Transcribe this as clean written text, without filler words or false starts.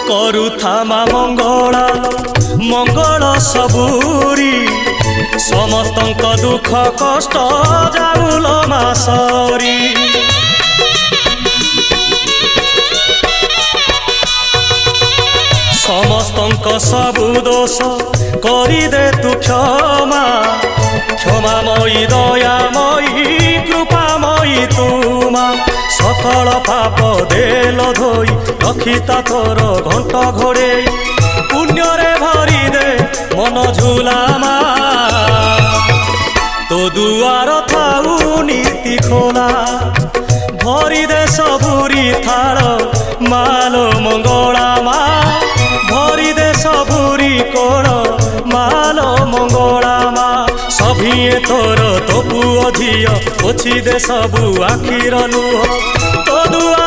କରୁଥାମା ମଙ୍ଗଳା ମଙ୍ଗଳ ସବୁରି ସମସ୍ତଙ୍କ ଦୁଃଖ କଷ୍ଟ ଯାଉଲ ମା ସରି। ସମସ୍ତଙ୍କ ସବୁ ଦୋଷ କରିଦେ ତୁ କ୍ଷମା କ୍ଷମାମୟୀ ଦୟାମୟୀ କୃପାମୟୀ ତୁମା ସକଳ ପାପ ଦେଲ ଧୋଇ ରଖିତା ତୋର ଘଣ୍ଟ ଘୋଡ଼େଇ ପୁଣ୍ୟରେ ଭରିଦେ ମନ ଝୁଲାମା ତୋ ଦୁଆର ଥାଉ ନୀତି ଖୋଲା ଭରିଦେ ସବୁରି ଥାଳ ମାଲୋ ମଙ୍ଗଳା ମା ଭରିଦେ ସବୁରି କୋଳ ମାଲୋ ମଙ୍ଗଳା ମା ସଭିଏ ତୋର ତୋ ପୁଅ ଝିଅ ପୋଛି ଦେ ସବୁ ଆଖିର ଲୁହ ତୋ ଦୁଆ